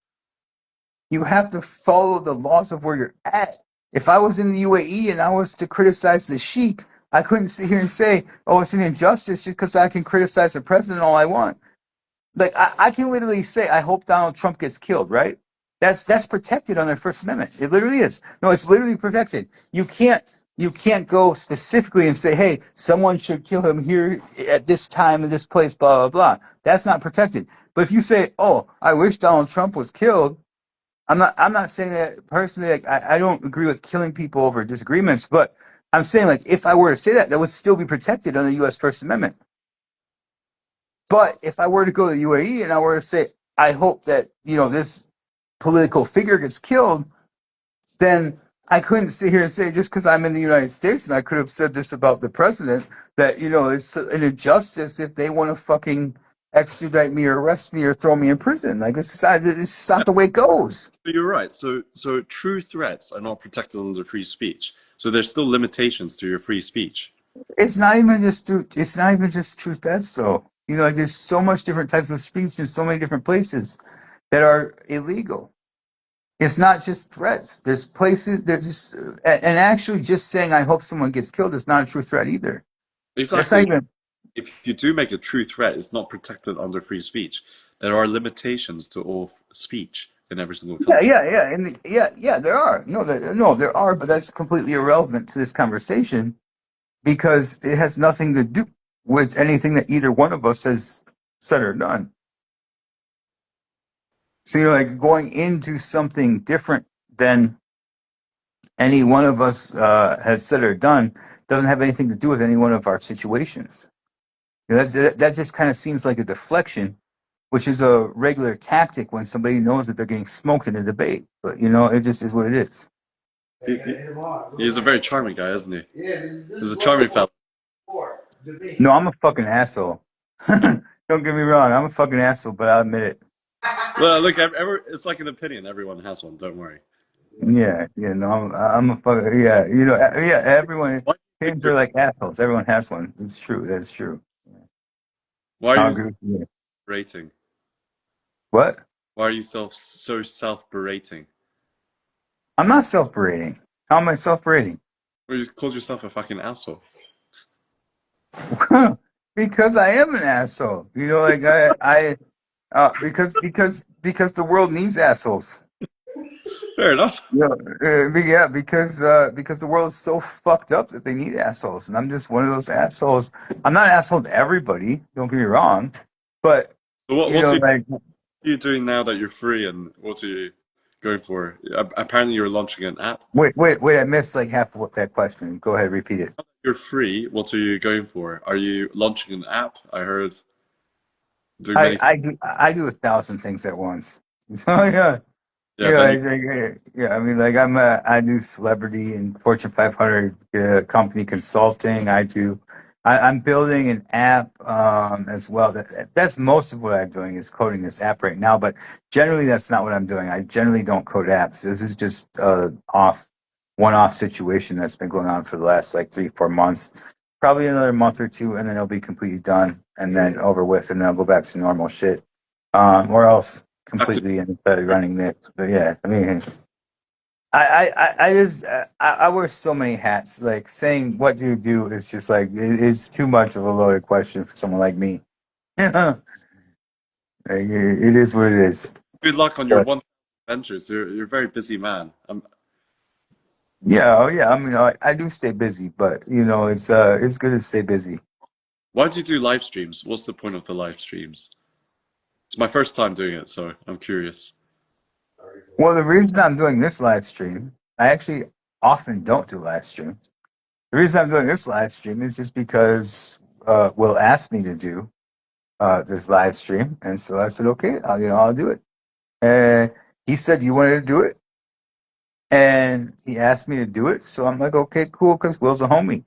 you have to follow the laws of where you're at. If I was in the UAE and I was to criticize the sheik, I couldn't sit here and say, oh, it's an injustice just because I can criticize the president all I want. I can literally say, I hope Donald Trump gets killed, right? That's protected under the First Amendment. It literally is. No, it's literally protected. You can't go specifically and say, hey, someone should kill him here at this time in this place, blah, blah, blah. That's not protected. But if you say, oh, I wish Donald Trump was killed, I'm not saying that personally. I don't agree with killing people over disagreements, but I'm saying if I were to say that would still be protected under the U.S. First Amendment. But if I were to go to the UAE and I were to say I hope that this political figure gets killed, then I couldn't sit here and say just because I'm in the United States and I could have said this about the president that it's an injustice if they want to fucking extradite me or arrest me or throw me in prison. Like this is not the way it goes. But you're right. So true threats are not protected under free speech. So there's still limitations to your free speech. It's not even just true threats though. You know, like there's so much different types of speech in so many different places that are illegal. It's not just threats. There's places that just and actually just saying I hope someone gets killed is not a true threat either. That's not Exactly. even. If you do make a true threat, it's not protected under free speech. There are limitations to all speech in every single country. Yeah. There are there are, but that's completely irrelevant to this conversation because it has nothing to do with anything that either one of us has said or done. So you're like going into something different than any one of us has said or done doesn't have anything to do with any one of our situations. You know, that just kind of seems like a deflection, which is a regular tactic when somebody knows that they're getting smoked in a debate. But you know, it just is what it is. He's a very charming guy, isn't he? Yeah, he's a charming fellow. No, I'm a fucking asshole. Don't get me wrong, I'm a fucking asshole, but I'll admit it. Well, look, it's like an opinion. Everyone has one. Don't worry. Yeah, no, I'm a fucking you know, everyone opinions are like assholes. Everyone has one. It's true. That's true. Why I'll are agree with you. you berating? What? Why are you so self-berating? I'm not self-berating. How am I self-berating? Well, you called yourself a fucking asshole. Because I am an asshole. You know, like because the world needs assholes. Fair enough. Yeah, because the world is so fucked up that they need assholes, and I'm just one of those assholes. I'm not an asshole to everybody. Don't get me wrong, but So what like, are you doing now that you're free, and what are you going for? Apparently, you're launching an app. wait! I missed like half of that question. Go ahead, repeat it. You're free. What are you going for? Are you launching an app? I heard. Doing many. I do 1,000 things at once. So yeah. Yeah, I mean, like I do celebrity and Fortune 500 company consulting. I'm building an app as well. That's most of what I'm doing is coding this app right now. But generally, that's not what I'm doing. I generally don't code apps. This is just a one-off situation that's been going on for the last like 3-4 months. Probably another month or two, and then it'll be completely done and then over with, and then I'll go back to normal shit. Or else completely and running this. But yeah, I mean, I wear so many hats. Like saying what do you do is just like it's too much of a loaded question for someone like me. Like, it is what it is. Good luck on your one ventures. You're a very busy man. Yeah, I mean, I do stay busy, but you know, it's good to stay busy. Why do you do live streams? What's the point of the live streams? It's my first time doing it, so I'm curious. Well, the reason I'm doing this live stream, I actually often don't do live streams. The reason I'm doing this live stream is just because Will asked me to do this live stream, and so I said, okay, I'll do it. And he said you wanted to do it, and he asked me to do it, so I'm like, okay, cool, because Will's a homie.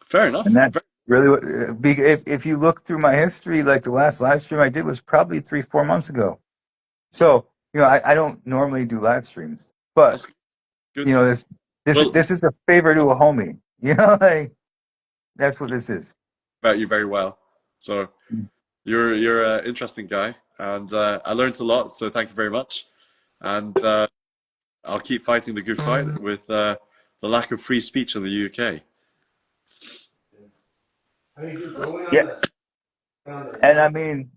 Fair enough. And that's really what, if you look through my history, like the last live stream I did was probably 3-4 months ago. So, you know, I don't normally do live streams, but you know, this is a favor to a homie. You know, like that's what this is. About you very well. So you're an interesting guy, and I learned a lot. So thank you very much, and I'll keep fighting the good fight with the lack of free speech in the UK. Yeah, and I mean,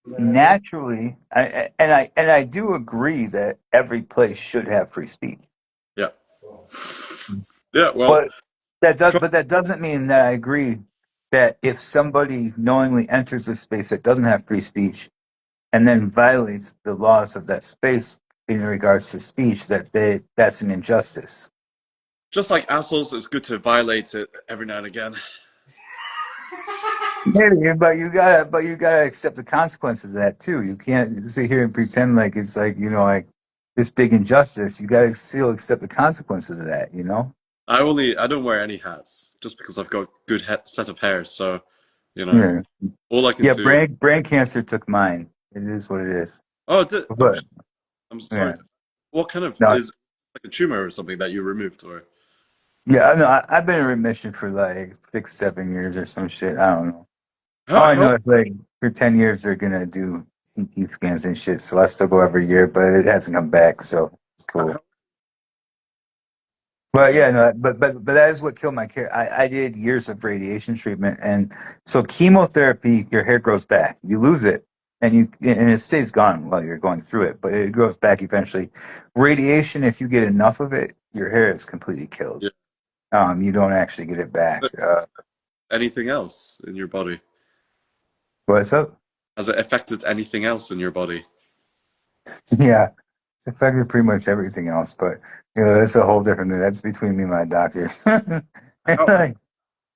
naturally, I do agree that every place should have free speech. Yeah. Yeah. Well, but that doesn't mean that I agree that if somebody knowingly enters a space that doesn't have free speech and then violates the laws of that space in regards to speech, that's an injustice. Just like assholes, it's good to violate it every now and again. Maybe, but you gotta accept the consequences of that too. You can't sit here and pretend like it's like, you know, like this big injustice. You gotta still accept the consequences of that, you know? I don't wear any hats just because I've got good set of hair. So You know, Yeah. all I can Yeah, do. brain cancer took mine. It is what it is. Oh, oh, But I'm sorry. yeah. What kind of No, is like a tumor or something that you removed, or yeah, I know. I've been in remission for like 6, 7 years or some shit. I don't know. All I how know is like for 10 years they're gonna do CT scans and shit. So I still go every year, but it hasn't come back, so it's cool. how But yeah, no, but that is what killed my hair. I did years of radiation treatment, and so chemotherapy, your hair grows back. You lose it, and it stays gone while you're going through it, but it grows back eventually. Radiation, if you get enough of it, your hair is completely killed. yeah. You don't actually get it back. Anything else in your body? What's up? Has it affected anything else in your body? Yeah, it's affected pretty much everything else, but that's a whole different thing. That's between me and my doctor.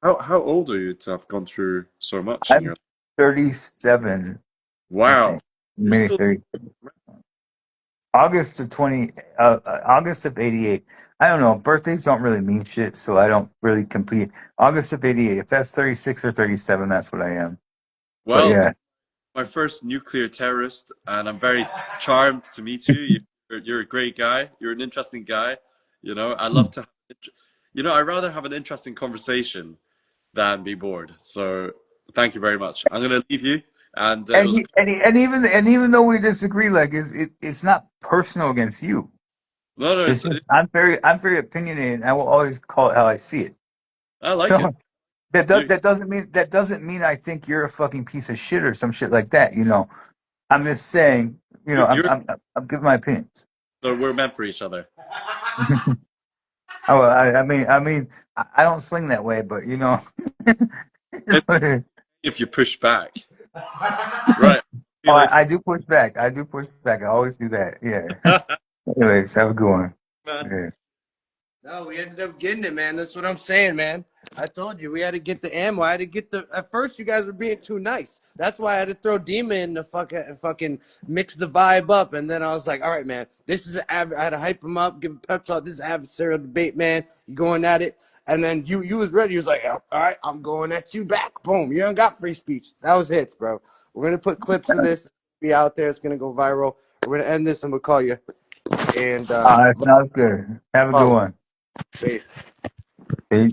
How how old are you to have gone through so much in I'm your 37, I Wow, think, you're maybe still 30. August of '88. I don't know. Birthdays don't really mean shit, so I don't really complete. August of '88. If that's 36 or 37, that's what I am. But well, yeah, my first nuclear terrorist, and I'm very charmed to meet you. You're a great guy. You're an interesting guy. You know, I love to, you know, I'd rather have an interesting conversation than be bored. So thank you very much. I'm gonna leave you, and it and was and even though we disagree, like it's not personal against you. no, no, It's it's just I'm very opinionated, and I will always call it how I see it. I like it. So You, that doesn't mean I think you're a fucking piece of shit or some shit like that. I'm just saying. you're I'm giving my opinions. so we're meant for each other. Oh, I don't swing that way, but it's It's what it is. if you push back, right? See Oh, you later, I do push back. I do push back. I always do that. Yeah. Anyways, have a good one. man. Yeah. No, we ended up getting it, man. That's what I'm saying, man. I told you we had to get the ammo. I had to get the. At first, you guys were being too nice. That's why I had to throw Dima in to fucking mix the vibe up. And then I was like, all right, man. This is I had to hype him up, give him pep talk. This is adversarial debate, man. You going at it, and then you was ready. You was like, all right, I'm going at you back. Boom. You ain't got free speech. That was hits, bro. We're gonna put clips of this. Be out there. It's gonna go viral. We're gonna end this, and we'll call you. And All right, sounds good. Have a good one. peace. Peace.